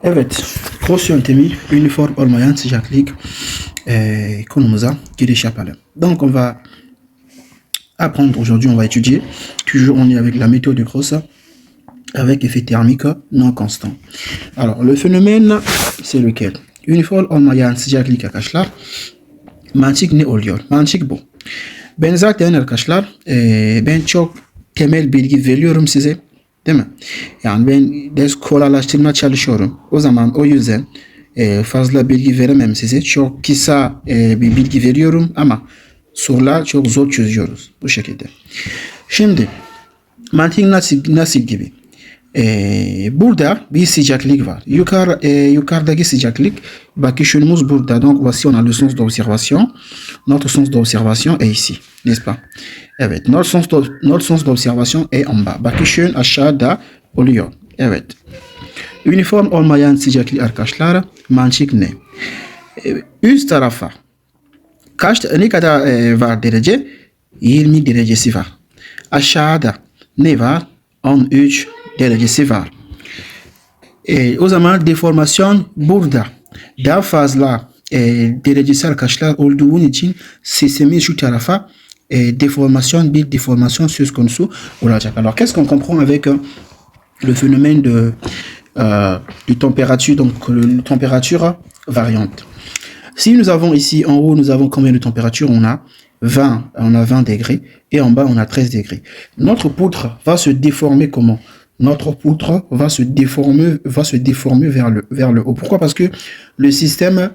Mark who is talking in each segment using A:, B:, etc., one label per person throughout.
A: Evet, cross yöntemi uniform olmayan sıcaklık konumuza giriş yapalım. Donc on va apprendre aujourd'hui, on va étudier, toujours on est avec la méthode de Cross, avec effet thermique non constant. Alors le phénomène c'est lequel? Uniform olmayan sıcaklık arkadaşlar mantık ne oluyor? Mantık bu. Ben zaten arkadaşlar ben çok temel bilgi veriyorum size. Değil mi? Yani ben ders kolaylaştırma çalışıyorum. O zaman o yüzden fazla bilgi veremem size. Çok kısa bir bilgi veriyorum ama sorular çok zor çözüyoruz. Bu şekilde. Şimdi mantık nasıl gibi? Burada bir sıcaklık var. Yukarıdaki sıcaklık bakışımız burada. Donc voici on a le sens d'observation. Notre sens d'observation est ici. N'est-ce pas? Evet. Notre sens d'observation est en bas. Bakışın aşağıda oluyor. Evet. Uniform olmayan sıcaklık arkadaşlar mantık ne? Üst tarafa ne kadar var derece? 20 derecesi var. Aşağıda ne var? 13 derecesi var. O zaman deformasyon burada. Daha fazla derecesi arkadaşlar olduğu için sistemin şu tarafa bir déformation söz konusu olacak. Alors qu'est-ce qu'on comprend avec le phénomène de température, donc la température variante. Si nous avons ici en haut, nous avons combien de température? On a 20 degrés et en bas on a 13 degrés. Notre poutre va se déformer comment? Notre poutre va se déformer vers le haut. Pourquoi? Parce que le système,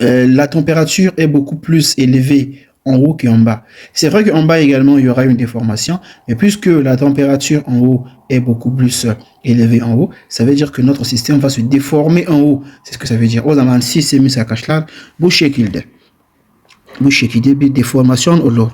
A: la température est beaucoup plus élevée en haut qu'en bas. C'est vrai qu'en bas également il y aura une déformation, mais puisque la température en haut est beaucoup plus élevée en haut, ça veut dire que notre système va se déformer en haut. C'est ce que ça veut dire. O zaman sistemimiz arkadaşlar bu şekilde. Bu şekilde bir deformasyon olur.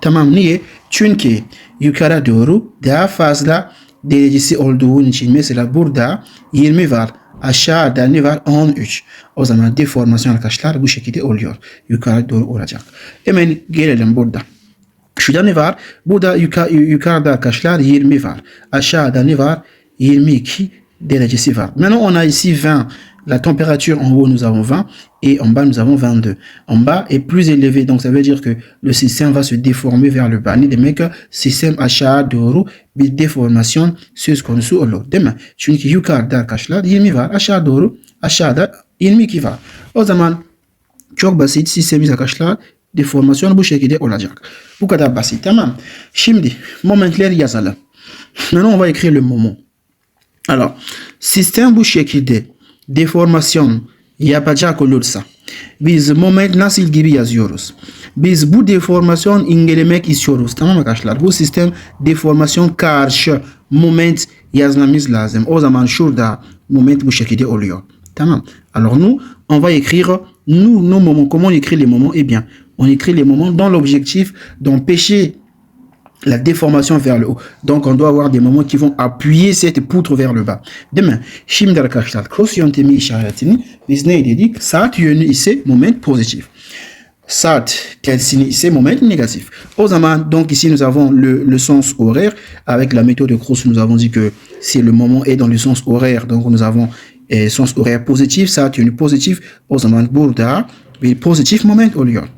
A: Tamam, niye? Çünkü yukarı doğru daha fazla derecesi olduğu için mesela burada 20 var. Aşağıda ne var? 13. O zaman deformasyon arkadaşlar bu şekilde oluyor. Yukarı doğru olacak. Hemen gelelim burada. Şurada ne var? Burada yukarıda arkadaşlar 20 var. Aşağıda ne var? 22 derecesi var. Maintenant on a ici 20. La température en haut, nous avons 20 et en bas, nous avons 22. En bas est plus élevé, donc ça veut dire que le système va se déformer vers le bas. Ni demek sistem aşağı doğru bir deformasyon söz konusu olur. Değil mi? Çünkü yukarıda arkadaşlar 20 var. Aşağı doğru aşağıda 22 var. O zaman çok basit sistemimiz arkadaşlar deformasyon bu şekilde olacak. Bu kadar basit, tamam. Şimdi momentleri yazalım. Maintenant on va écrire le moment. Alors sistem bu şekilde deformasyon yapacak olursa biz moment nasıl gibi yazıyoruz? Biz bu deformasyon engellemek istiyoruz. Tamam arkadaşlar? Bu sistem deformasyon karşı moment yazmamız lazım. O zaman şurada moment bu şekilde oluyor. Tamam. Alors nous, on va écrire nos moments. Comment on écrit les moments? Eh bien, on écrit les moments dans l'objectif d'empêcher la déformation vers le haut. Donc, on doit avoir des moments qui vont appuyer cette poutre vers le bas. Demain, şimdi arkadaşlar cross yöntemi işaretini biz ne dedik? Saat yönü ise moment positif. Saat tersini ise moment négatif. O zaman, donc ici nous avons le sens horaire. Avec la méthode de Cross, nous avons dit que si le moment est dans le sens horaire, donc nous avons sens horaire positif, saat yönü pozitif. O zaman burada bir pozitif moment oluyor.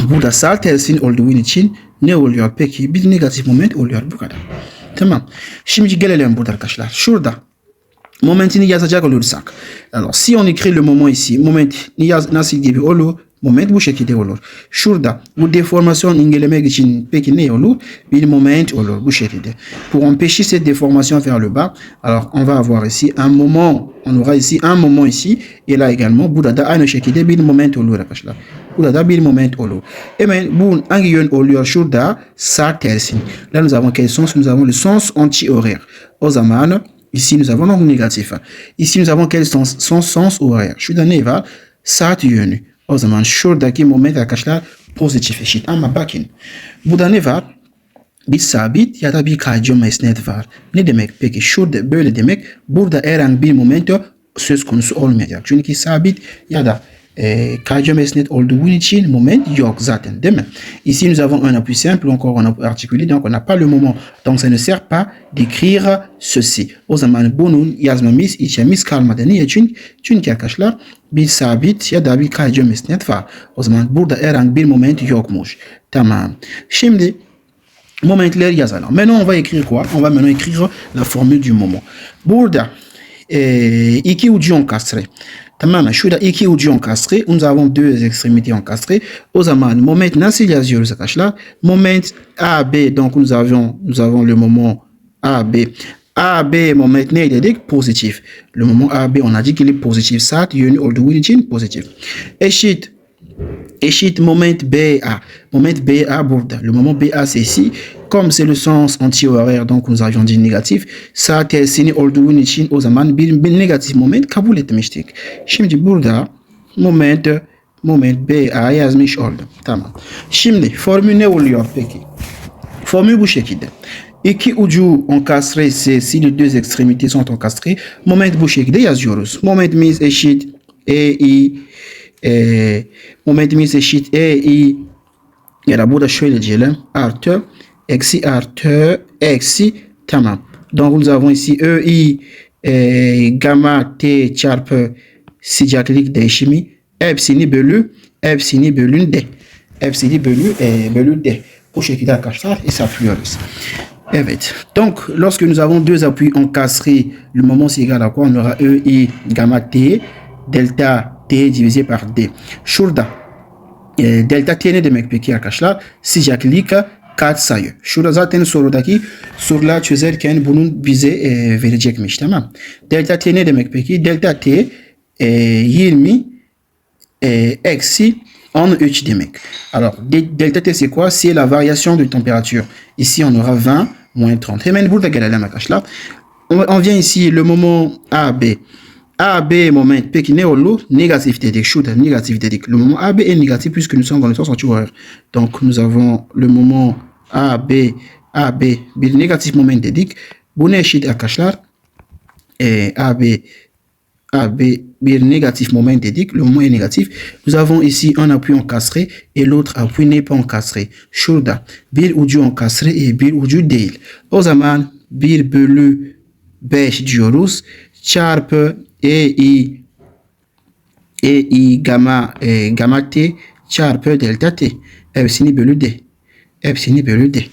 A: Burada saat tersini olduğu için ne oluyor peki? Bir negatif moment oluyor, bu kadar. Tamam. Şimdi gelelim burada arkadaşlar. Şurada momentini yazacak olursak. Alors si on écrit le moment ici, moment nasıl gibi olur? Moment bu şekilde olur. Şurada bu deformasyon engellemek için peki ne olur? Bir moment olur bu şekilde. Pour empêcher cette déformation vers le bas, alors on va avoir ici un moment. On aura ici un moment ici et là également burada da aynı şekilde bir moment olur arkadaşlar. Burada da bir moment olur. Hemen bu hangi yön oluyor? Şurada saat tersine. Là nous avons quel sens? Nous avons le sens anti-horaire. O zaman ici nous avons donc négatif. Ici nous avons quel sens? Son sens horaire. Şurada ne var? Saat yönü. O zaman şuradaki moment arkadaşlar pozitif eşit. Ama bakın burada ne var? Bir sabit ya da bir kayıcı mesnet var. Ne demek peki? Şurada böyle demek. Burada herhangi bir moment söz konusu olmayacak. Çünkü sabit ya da Kajam Esnet olduğu için moment yok zaten değil mi? Ici nous avons un appui simple, encore un appui articulé, donc on n'a pas le moment. Donc ça ne sert pas d'écrire ceci. O zaman bunun yazmamız içimiz kalmadı. Niye? Çünkü arkadaşlar bir sabit ya da bir kajam esnet var. O zaman burada herhangi bir moment yokmuş. Tamam. Şimdi momentler yazalım. Maintenant on va écrire quoi? On va maintenant écrire la formule du moment. Burada iki ucu encastré. Tamamen şurada iki ucu encastré. Nous avons deux extrémités encastrées. O zaman moment nasıl yazıyoruz arkadaşlar? Moment AB. Donc nous avons le moment AB. AB moment ne dedik? Pozitif. Le moment AB on a dit qu'il est positif. Saat yönü olduğu için pozitif. Eşit moment BA. Moment BA burada. Le moment BA c'est ici. Comme c'est le sens anti-horaire, donc nous avions dit négatif. Saat tersini olduğu için o zaman bir negatif moment kabul etmiştik. Şimdi burada moment BA yazmış oldum. Tamam. Şimdi formül ne oluyor peki? Formül bu şekilde. İki ucu encastré ise si les deux extrémités sont encastrées, moment bu şekilde yazıyoruz. Momentimiz eşit momentimiz eşit ya da burada şöyle diyelim artı eksi tamam. Donc nous avons ici gamma t çarpı sıcaklık değişimi hepsini bölü d. Hepsini bölü d. Bu şekilde arkadaşlar hesaplıyoruz. Evet. Donc, lorsque nous avons deux appuis encastrés, le moment c'est égal à quoi? On aura gamma t delta t divisé par d. Şurada delta t ne demek peki arkadaşlar? Sıcaklık katsayı. Şurada zaten sorular çözerken bunun bize verecekmiş, tamam. Delta t ne demek peki? Delta t 20 eksi 13 demek. Alors, delta t c'est quoi? C'est la variation de température. Ici, on aura 20 moins 30. Hemen burada gelelim arkadaşlar. On vient ici, le moment AB. AB moment peki ne olur? Négatif dedik. Şurada négatif dedik. Le moment AB est négatif puisque nous sommes dans le sens anti-horaire. Donc, nous avons le moment AB bir negatif moment dedik. Bu ne eşit arkadaşlar? AB bir négatif moment dedik. Le moment est négatif. Nous avons ici un appui encastré et l'autre appui n'est pas encastré. Şurada bir ucu encastré et bir ucu değil. O zaman 1 bölü 5 diyoruz. Çarpı gamma t çarpı delta t. Hepsini bölü d.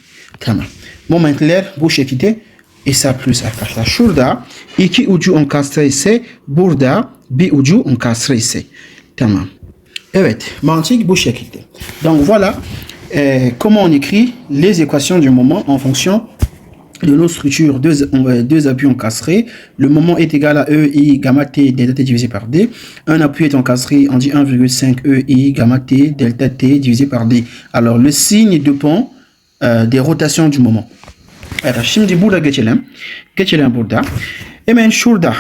A: Tamam. Momentler bu şekilde hesaplıyoruz arkadaşlar. Şurada iki ucu encastré ise burada bir ucu encastré ise. Tamam. Evet. Mantık bu şekilde. Donc voilà comment on écrit les équations du moment en fonction de nos structures, deux appuis encastrés. Le moment est égal à EI gamma T delta T divisé par D. Un appui est encastré, on dit 1,5 EI gamma T delta T divisé par D. Alors, le signe dépend des rotations du moment. Alors, şimdi burada geçelim burada. Hemen şurada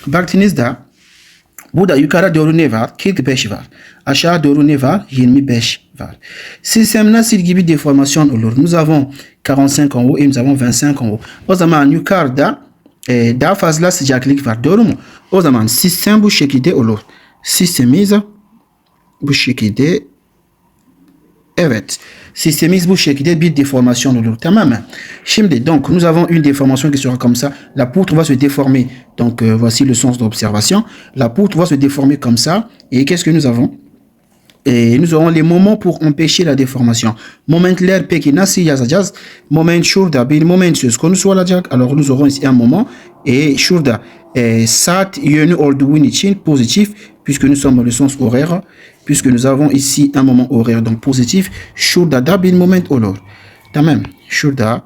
A: baktığınızda burada yukarı doğru ne var? 45 var. Aşağı doğru ne var? 25 var. Sistem nasıl gibi deformasyon olur? Nous avons 45 en haut et nous avons 25 en haut. O zaman yukarıda daha fazla sıcaklık var. Doğru mu? O zaman sistem bu şekilde olur. Sistemimiz bu şekilde. Evet. Systémise bu şekilde bir déformation olur. Tamam mı? Şimdi donc nous avons une déformation qui sera comme ça. La poutre va se déformer. Donc voici le sens d'observation. La poutre va se déformer comme ça. Et qu'est-ce que nous avons? Et nous aurons les moments pour empêcher la déformation. Momentler peki nasıl yazacağız? Moment şurada bir moment söz konusu olacak. Alors nous aurons ici un moment. Et şurada saat yönü olduğu için positif puisque nous sommes dans le sens horaire. Puisque nous avons ici un moment horaire donc positif. Şurada da bir moment olur. Tamam. Şurada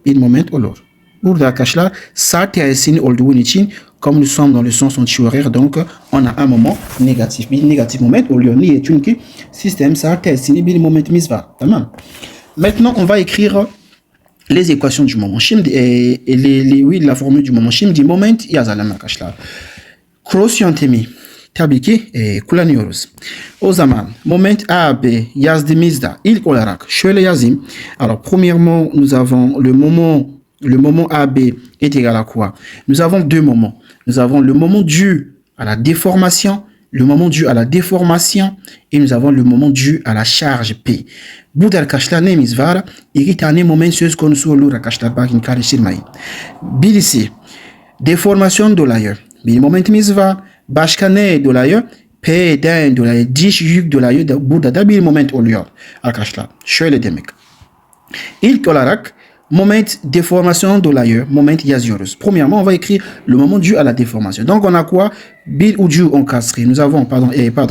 A: bir moment olur. Burada arkadaşlar saat tersini olduğu için comme nous sommes dans le sens anti-horaire donc on a un moment négatif. Bir negatif moment oluyor. Niye? Çünkü sistem saat tersini bir momentimiz var. Tamam. Maintenant on va écrire les équations du moment. Şimdi la formule du moment. Şimdi moment yazalım arkadaşlar. Cross yöntemi tabii ki kullanıyoruz. O zaman moment AB yazdığımızda ilk olarak şöyle yazayım. Alors premièrement nous avons le moment AB est égal à quoi? Nous avons deux moments. Nous avons le moment dû à la déformation le moment dû à la déformation et nous avons le moment dû à la charge P. Burada arkadaşlar neyimiz var? İki tane moment söz konusu olur arkadaşlar. Bakın karıştırmayın. Birisi deformasyon dolayı bir momentimiz var. Başka ne dolayı? P'den dolayı diş yük dolayı da burada da bir moment oluyor arkadaşlar. Şöyle demek. İlk olarak moment déformation dolayı moment yazıyoruz. Premièrement, on va écrire le moment dû à la déformation. Donc on a quoi? Bir ucu encastré. Nous avons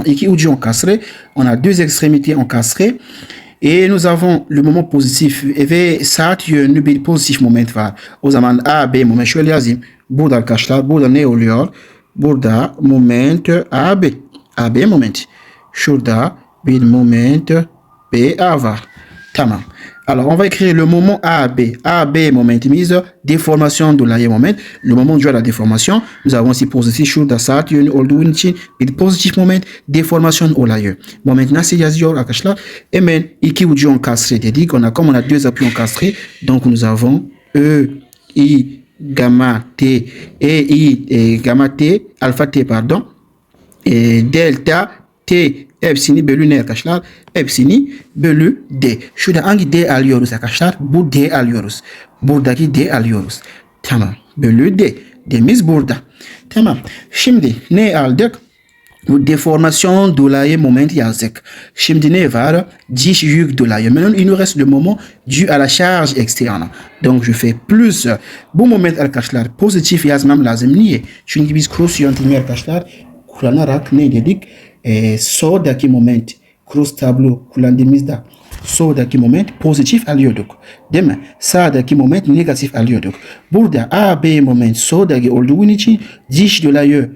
A: iki ucu encastré. On a deux extrémités encastrées. Et nous avons le moment positif ve saat yönlü bir pozitif moment var. O zaman A, B moment şöyle yazayım. Burada arkadaşlar burada ne oluyor? Burada moment A, B. A, B moment. Şurada bir moment B, A var. Tamam. Alors, on va écrire le moment A, B. A, B moment mise, déformation dolayı moment. Le moment dû à la déformation. Nous avons ici positif şurada saat yönü olduğu için bir pozitif moment, déformation olayı. Moment nasıl yazıyor arkadaşlar? Hemen iki ucu encastré dedik. Comme on a deux appuis encastrés, donc nous avons E, I, gamma T, E, I, gamma T, alpha T pardon, delta T. Hepsini bölü ne arkadaşlar? Hepsini bölü D. Şurada hangi D alıyoruz arkadaşlar? Bu D alıyoruz. Buradaki D alıyoruz. Tamam. Bölü D. D'miz burada. Tamam. Şimdi ne aldık? Bu deformasyon dolayı moment yazdık. Şimdi ne var? Diş yük dolayı. Maintenant, il nous reste le moment dû à la charge externe. Donc, je fais plus. Bu moment arkadaşlar pozitif yazmam lazım. Niye? Çünkü biz cross yöntemi arkadaşlar kullanarak ne dedik? Soldaki moment cross tablo kullandığımızda soldaki moment pozitif alıyorduk. Değil mi? Sağdaki moment negatif alıyorduk. Burada A, B moment soldaki olduğu için diş dolayı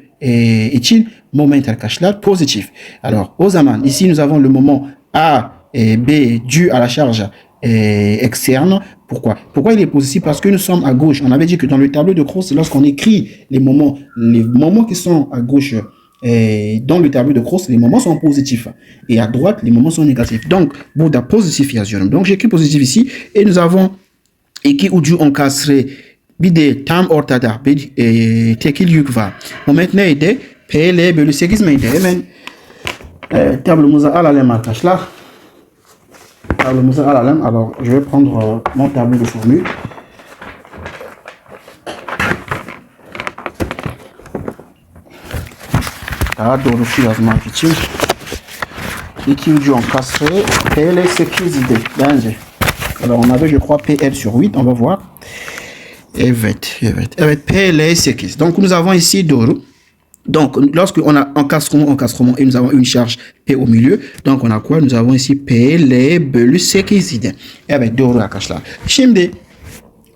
A: için moment arkadaşlar positif. Alors, o zaman ici nous avons le moment A, B dû à la charge externe. Pourquoi? Pourquoi il est positif? Parce que nous sommes à gauche. On avait dit que dans le tableau de Cross, lorsqu'on écrit les moments qui sont à gauche dans le tableau de Cross, les moments sont positifs. Et à droite, les moments sont négatifs. Donc, Bouddha positif yazıyorum. Donc, j'écris positif ici. Et nous avons iki ucu encastré. Bir de tam ortada bir tekil yük var. Moment neydi? PL bölü 8 miydi? Hemen tablomuza alalım arkadaşlar. Tablomuza alalım. Alors, je vais prendre mon tableau de formule. Daha doğrusu yazmak için iki ucu encastré. PL 8 idi bence. Alors, on avait, je crois, PL sur 8. On va voir. Evet, PL 8. Donc, nous avons ici doğru. Donc, lorsqu'on a encastrement et nous avons une charge P au milieu, donc on a quoi? Nous avons ici PL bölü 8 idi. Evet, doğru arkadaşlar. Şimdi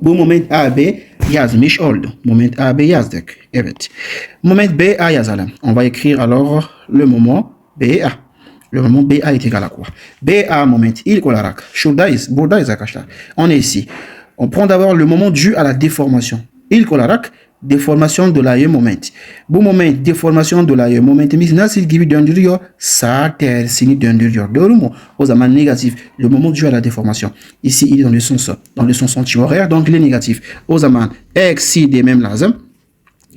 A: bu moment AB yazmış oldu. Moment AB yazdık. Evet. Moment BA yazalım. On va écrire alors le moment BA. Le moment BA est égal à quoi? BA moment ilk olarak şuradayız, buradayız arkadaşlar. On est ici. On prend d'abord le moment dû à la déformation. İlk olarak deformasyon dolayı moment. Bu moment deformasyon dolayı momentimiz nasıl gibi döndürüyor? Sağ tersini döndürüyor. Doğru mu? O zaman negatif. Le moment dû à la déformation. Ici, il est dans le sens anti-horaire, donc il est négatif. O zaman eksi demem lazım.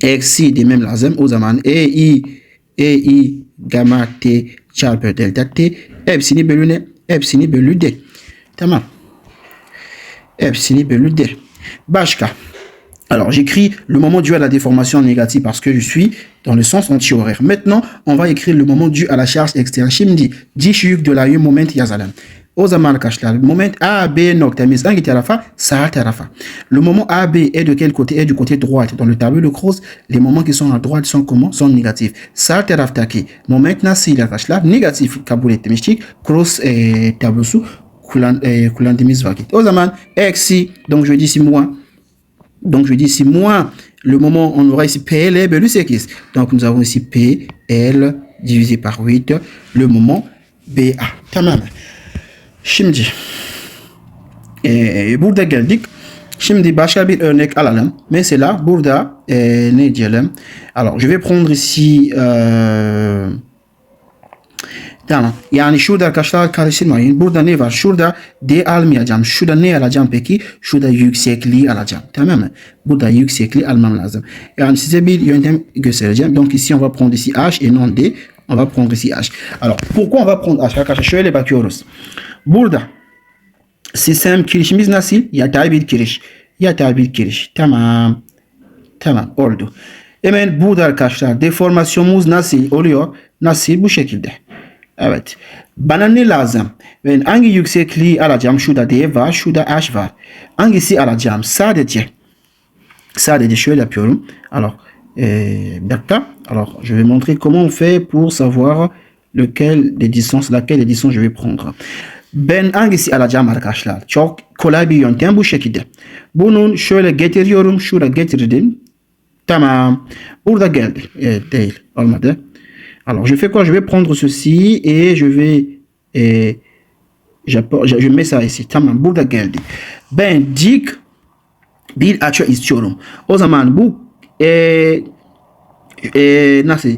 A: Eksi demem lazım. O zaman EI gamma T çarpı delta T hepsini bölü ne? Hepsini bölü D. Tamam. Hepsini bölü D. Başka. Alors, j'écris le moment dû à la déformation négative parce que je suis dans le sens anti-horaire. Maintenant, on va écrire le moment dû à la charge externe. Şimdi, diş yük dolayı moment yazalım. O zaman arkadaşlar, moment A, B noktamız hangi tarafa? Sağ tarafa. Le moment A, B est de quel côté? Est du côté droite. Dans le tableau de Cross, les moments qui sont à droite sont comment? Sont négatifs. Sağ taraftaki moment nasıl arkadaşlar? Negatif kabul etmiştik. Cross tablosu kullandığımız vakit. O zaman eksi, donc je dis ici moins. Donc, je dis ici moins, le moment, on aura ici PL bölü 8. Donc, nous avons ici PL divisé par 8, le moment BA. Tamam. Şimdi, burada geldik. Şimdi başka bir örnek alalım. Mesela burada ne diyelim? Alors, je vais prendre ici... Tamam. Yani şurada arkadaşlar karıştırmayın. Burada ne var? Şurada D almayacağım. Şurada ne alacağım peki? Şurada yüksekliği alacağım. Tamam mı? Burada yüksekliği almam lazım. Yani size bir yöntem göstereceğim. Donc ici on va prendre ici H et non D. On va prendre ici H. Alors, pourquoi on va prendre H? Arkadaşlar şöyle bakıyoruz. Burada sistem kirişimiz nasıl? Yatay bir kiriş. Yatay bir kiriş. Tamam. Tamam oldu. Hemen burada arkadaşlar deformasyonumuz nasıl oluyor? Nasıl? Bu şekilde. Evet. Bana ne lazım? Ben hangi yüksekliği alacağım? Şurada D var, şurada H var. Hangisi alacağım? Sadece şöyle yapıyorum. Alors, d'accord. Alors, je vais montrer comment on fait pour savoir laquelle des distances je vais prendre. Ben hangisi alacağım arkadaşlar? Çok kolay bir yöntem bu şekilde. Bunun şöyle getiriyorum. Şurada getirdim. Tamam. Burada geldi. Değil. Olmadı. Alors, je fais quoi? Je vais prendre ceci et je vais... je mets ça ici. Tamam. Burada geldi. Ben dik bir açı istiyorum. O zaman bu nasıl?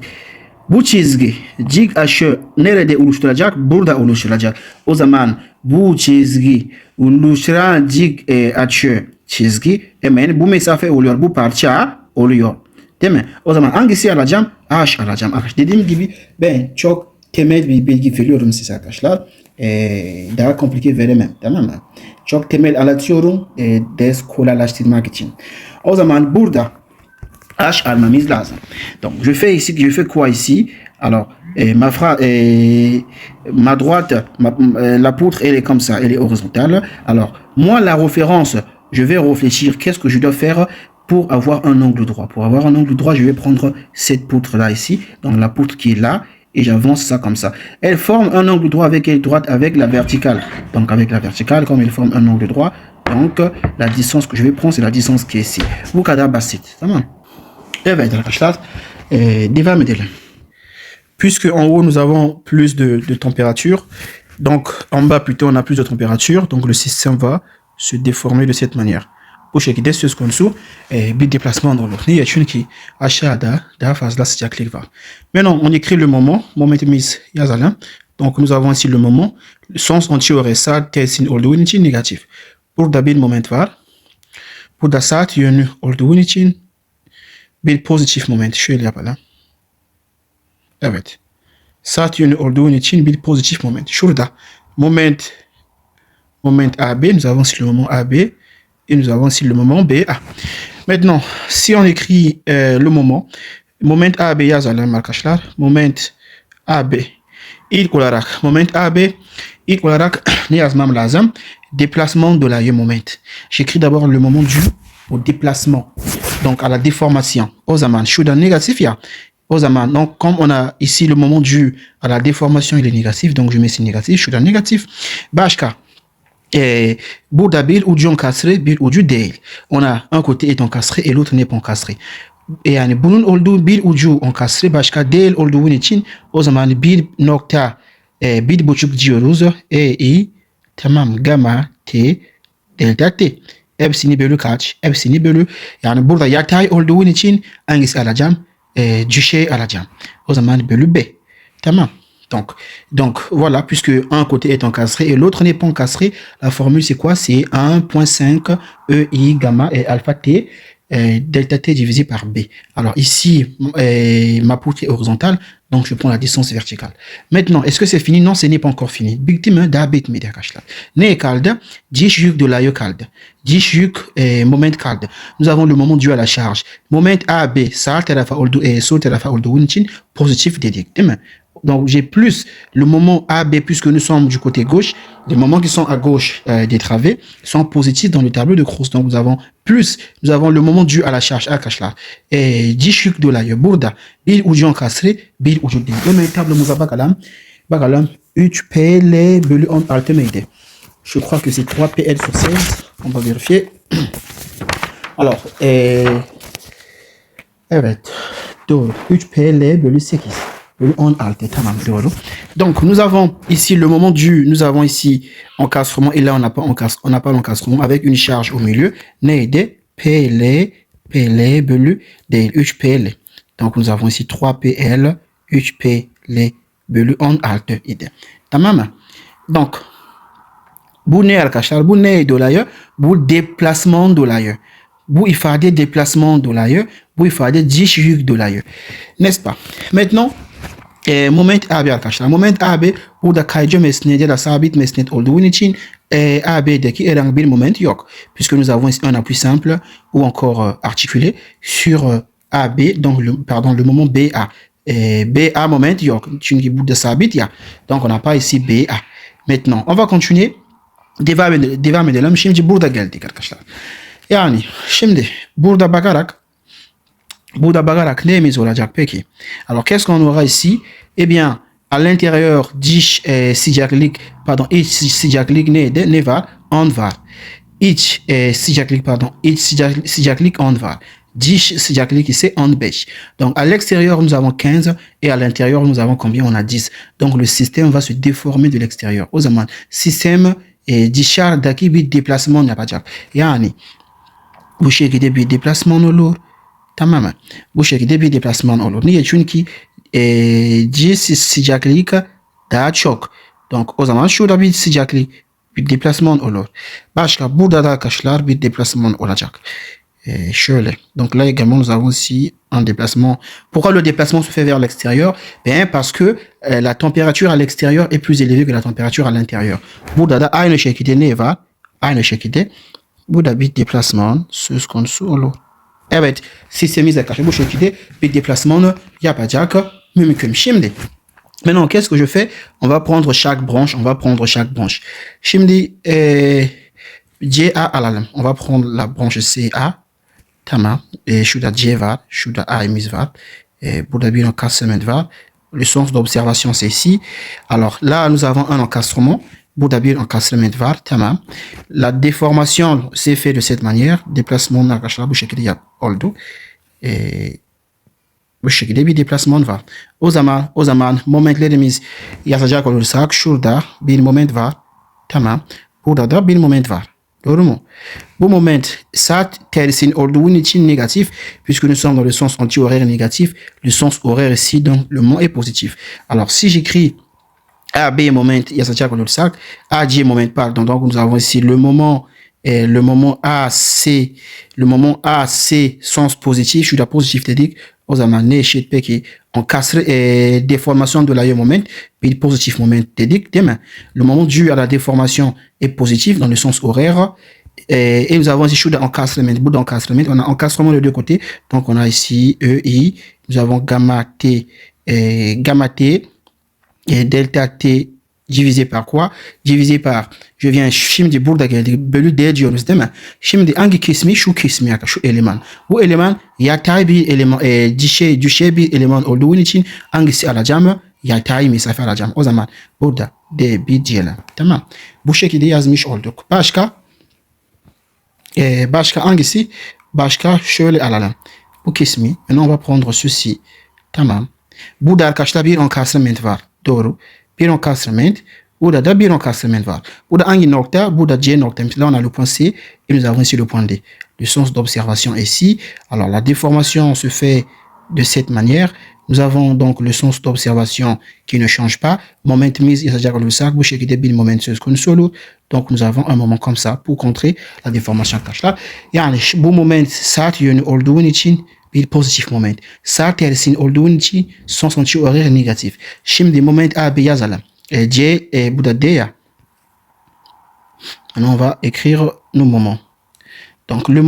A: Bu çizgi dik açı nerede oluşturacak? Burada oluşturacak. O zaman bu çizgi oluşturan dik açı çizgi hemen bu mesafe oluyor. Bu parça oluyor. Değil mi? O zaman hangisi alacağım? H alacağım. Dediğim gibi ben çok temel bir bilgi veriyorum size arkadaşlar. Daha komplike veremem. Tamam mı? Çok temel anlatıyorum ders kolaylaştırmak için. O zaman burada H almamız lazım. Donc je fais quoi ici? Alors ma droite, la poutre elle est comme ça, elle est horizontale. Alors moi la référence, je vais réfléchir qu'est-ce que je dois faire pour avoir un angle droit. Pour avoir un angle droit, je vais prendre cette poutre là ici, donc la poutre qui est là. Et j'avance ça comme ça. Elle forme un angle droit avec la verticale. Donc avec la verticale, comme elle forme un angle droit, donc la distance que je vais prendre, c'est la distance qui est ici. Bu kadar basit. Tamam. Evet arkadaşlar. Devam edelim. Puisque en haut nous avons plus de température, donc en bas plutôt on a plus de température, donc le système va se déformer de cette manière. Bu şekilde söz konusu bir déplasement olur. Niye? Çünkü aşağıda daha fazla sıcaklık var. Maintenant, on écrit le moment. Momentimiz yazalım. Donc, nous avons ici le moment. Sens anti saat tersin olduğu için negatif. Burada bir moment var. Burada saat yönü olduğu için bir pozitif moment. Şöyle yapalım. Evet. Saat yönü olduğu için bir pozitif moment. Şurada moment AB. Nous avons ici le moment AB. Et nous avons ici le moment BA. Maintenant, si on écrit le moment AB yazalım arkadaşlar. Moment AB ilk olarak ne yazmam lazım? Déplacement de la moment. J'écris d'abord le moment dû au déplacement. Donc à la déformation. O zaman şurada negatif ya. O zaman donc comme on a ici le moment dû à la déformation, il est négatif. Donc je mets ici négatif. Şurada négatif. Başka. Burada bir ucu encastré, bir ucu değil. On a un côté est encastré et l'autre n'est pas encastré. Yani bunun olduğu bir ucu encastré, başka değil olduğu için o zaman bir nokta 1,5 diyoruz. I tamam gamma t delta t. Hepsini bölü kaç? Hepsini bölü. Yani burada yatay olduğu için hangisi alacağım? Düşey alacağım. O zaman bölü b. Tamam. Donc voilà, puisque un côté est encastré et l'autre n'est pas encastré, la formule c'est quoi? C'est 1,5 EI gamma et alpha t delta t divisé par b. Alors ici, ma poutre est horizontale, donc je prends la distance verticale. Maintenant, est-ce que c'est fini? Non, ce n'est pas encore fini. Bigtime da bitmedi arkadaşlar. Ne kaldı? Diş yük dolayı kaldı. Diş yük moment kaldı. Nous avons le moment dû à la charge. Moment AB sağ tarafa sol tarafa olduğu için pozitif dedik, değil mi? Donc, j'ai plus le moment AB, puisque nous sommes du côté gauche. Les moments qui sont à gauche des travées sont positifs dans le tableau de Cross. Donc, nous avons le moment dû à la charge arkadaşlar. Diş yük dolayı burada bir ucu encastré, bir ucu değil. Hemen tablomuza bakalım. 3PL bölü 16 mıydı? Je crois que c'est 3PL sur 16. On va vérifier. Alors, evet. Doğru. 3PL bölü 8. Tamam, doğru. Donc nous avons ici le moment dû, nous avons ici encastrement et là on n'a pas l'encastrement avec une charge au milieu. Neydi? PL bölü değil 3PL. Donc nous avons ici 3PL 3PL bölü 16 idi. Tamam mı? Donc bu ne arkadaşlar? Bu ne dolayı? Bu déplasement dolayı. Bu ifade déplasement dolayı. Bu ifade diş yük dolayı. N'est-ce pas? Maintenant moment AB arkadaşlar. Moment AB burada kayıcı mesnede ya da sabit mesnet olduğu için AB'deki herhangi bir moment yok. Puisque nous avons ici un appui simple ou encore articulé sur AB, donc le moment BA. BA moment yok. Çünkü burada sabit ya. Donc on n'a pas ici BA. Maintenant on va continuer. Devam edelim. Şimdi burada geldik arkadaşlar. Yani şimdi burada bakarak neyimiz olacak peki? Alors qu'est-ce qu'on aura ici? Eh bien à l'intérieur d'iç sıcaklık iç sıcaklık ne var? 10 var. İç sıcaklık 10 var. D'iç sıcaklık ise 15. Donc à l'extérieur nous avons 15 et à l'intérieur nous avons combien? On a 10. Donc le système va se déformer de l'extérieur. O zaman sistem dışarıdaki bir deplasman yapacak. Yani bu şekilde bir deplasman olur. Tamamen. Bu şekilde bir deplasman olur. Niye? Çünkü cinsel sıcaklık daha çok. Donc o zaman şurada bir sıcaklık, bir deplasman olur. Başka burada da arkadaşlar bir deplasman olacak. Şöyle. Donc là également nous avons ici un déplacement. Pourquoi le déplacement se fait vers l'extérieur? Bien parce que la température à l'extérieur est plus élevée que la température à l'intérieur. Burada da aynı şekilde ne var? Aynı şekilde burada bir deplasman söz konusu olur. Evet, sistemimiz arkadaşlar bu şekilde bir deplasman yapacak mümkün. Şimdi maintenant qu'est-ce que je fais? On va prendre chaque branche. Şimdi CA alalım. On va prendre la branche CA. Tamam. Şurada C var, şurada A'imiz var. Burada bir encastrement var. Le sens d'observation c'est ici. Alors là nous avons un encastrement. Burada bir encastrement var. Tamam. La déformation c'est fait de cette manière. Déplacement arkadaşlar bu şekilde oldu. Bu şekilde bir deplasman var. O zaman momentlerimiz yazacak olursak şurada bir moment var. Tamam. Burada da bir moment var. Doğru mu? Bu moment saat tersinin olduğu için negatif puisque nous sommes dans le sens anti-horaire négatif. Le sens horaire ici donc le mot est positif. Alors si j'écris AB moment yazacak olursak AC moment pardon. Donc nous avons ici le moment AC sens positif. Şurada pozitif dedik. O zaman ne eşit peki? Encastre déformation de la moment bir positif moment dedik değil mi? Le moment dû à la déformation est positif dans le sens horaire. Et nous avons ici şurada encastrement. Burada encastrement. On a encastrement de deux côtés. Donc on a ici EI. Nous avons gamma T et delta T divisé par quoi? Divisé par, je viens şimdi burada geldik bölü D diyoruz değil mi? Şimdi hangi kesmi? Şu kesmi arkadaşlar, şu eleman. Bu eleman yatay bir eleman, düşey bir eleman olduğu için hangisi alacağım? Yatay mesafe alacağım. O zaman burada D1 diyelim. Tamam. Bu şekilde yazmış olduk. Başka hangisi? Başka şöyle alalım. Bu kesmi. Maintenant on va prendre ceci. Tamam. Burada arkadaşlar bir encastrement var. Doğru. Bir encastrement. Burada da bir encastrement var. Burada hangi nokta? Burada C nokta. Là on a le point C et nous avons ici le point D. Le sens d'observation ici. Alors la déformation se fait de cette manière. Nous avons donc le sens d'observation qui ne change pas. Momentumimiz yazacak olursak bu şekilde bir moment söz konusu olur. Donc nous avons un moment comme ça pour contrer la déformation arkadaşlar. Yani bu moment saat yönü olduğu için bir pozitif moment. Saat tersinin olduğu için sens anti-horaire negatif. Şimdi moment A, B yazalım. C, burada D ya. Maintenant on va écrire nos moments. Donc le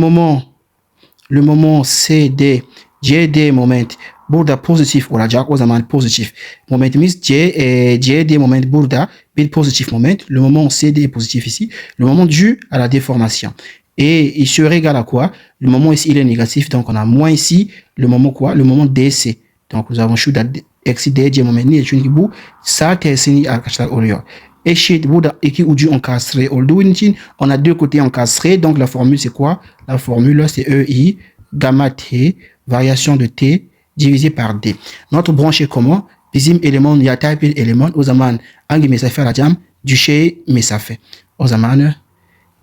A: moment CD, CD moment burada pozitif olacak. O zaman pozitif. Momentimiz CD moment burada bir pozitif moment. Le moment CD est positif ici. Le moment dû à la déformation. Et il serait égal à quoi? Le moment ici, il est négatif. Donc, on a moins ici. Le moment quoi? Le moment DC. Donc, nous avons şurada eksi DC moment. Niye? Çünkü bu sağ tersini arkadaşlar oluyor. Eşit burada iki ucu encastre olduğu için on a deux côtés encastrés. Donc, la formule c'est quoi? La formule c'est EI gamma T variation de T divisé par D. Notre branche est comment? Bizim eleman yatay bir eleman. O zaman hangi mesafe alacağım? Düşey mesafe. O zaman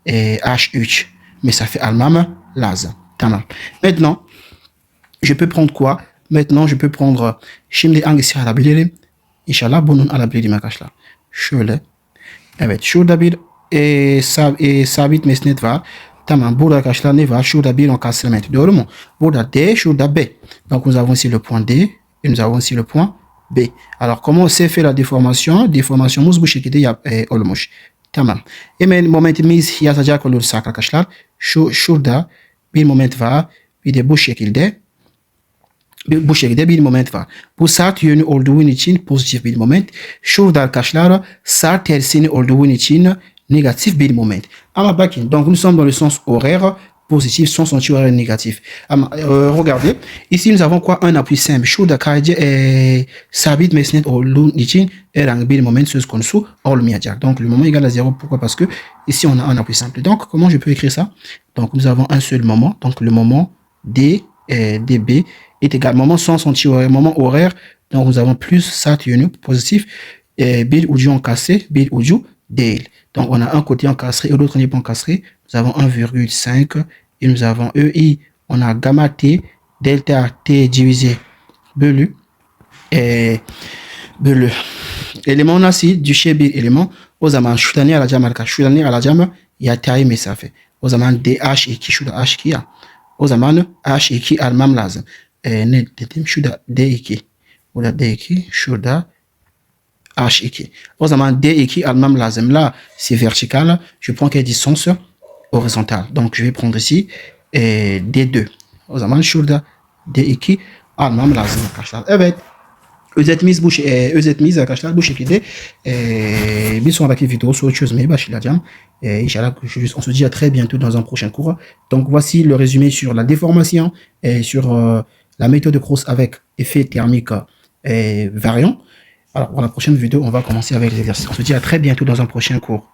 A: H3 mesafe almam lazım. Tamam. Maintenant, je peux prendre quoi? Maintenant, je peux prendre şimdi hangisi alabilirim? İnşallah bunun alabilirim arkadaşlar. Şöyle. Evet. Şurada bir sabit mesnet var. Tamam. Burada arkadaşlar ne var? Şurada bir encastrement. Doğru mu? Burada D, şurada B. Donc, nous avons ici le point D et nous avons ici le point B. Alors, comment on s'est fait la déformation? Déformation, mous bouche qui est olmosh. Tamam. Et mais, moment mis, il y a déjà que le sac à cachlar, shurda, bil moment va, bil bouche qui est bu şekilde bir moment var. Bu saat yönü olduğun için pozitif bir moment. Şurada arkadaşlar saat tersini olduğun için négatif bir moment. Ama bakın, donc nous sommes dans le sens horaire positif, sens anti-horaire négatif. Regardez, ici nous avons quoi? Un appui simple. Şurada kayıcı sabit mesnet olduğun için herhangi bir moment söz konusu olmayacak. Donc le moment égale à 0. Pourquoi? Parce que ici on a un appui simple. Donc comment je peux écrire ça? Donc nous avons un seul moment. Donc le moment D, DB est égal moment sens anti-horaire, moment horaire. Donc nous avons plus saat yönü positif. Bir ucu encastré, bir ucu değil. Donc on a un côté encastré et l'autre n'est pas encastré. Nous avons 1,5 et nous avons EI. On a gamma T, delta T divisé bölü bölü. Élément nasıl düşey bir élément. O zaman şuradan alacağım arkadaşlar. Şuradan alacağım yatay mesafe. O zaman DH2 şurada H2 ya. O zaman H2 almam lazım. Ne dedim? Şurada D2. Burada D2. Şurada H2. O zaman D2 almam lazım. Là, c'est vertical. Je prends quelle distance? Horizontale. Donc, je vais prendre ici D2. O zaman şurada D2 almam lazım arkadaşlar. Evet. Özetimiz arkadaşlar bu şekilde. Bir sonraki video soru çözmeye başlayacağım. Inch'Allah, on se dit à très bientôt dans un prochain cours. Donc, voici le résumé sur la déformation et sur la méthode de Croce avec effet thermique variant. Alors, pour la prochaine vidéo, on va commencer avec les exercices. On se dit à très bientôt dans un prochain cours.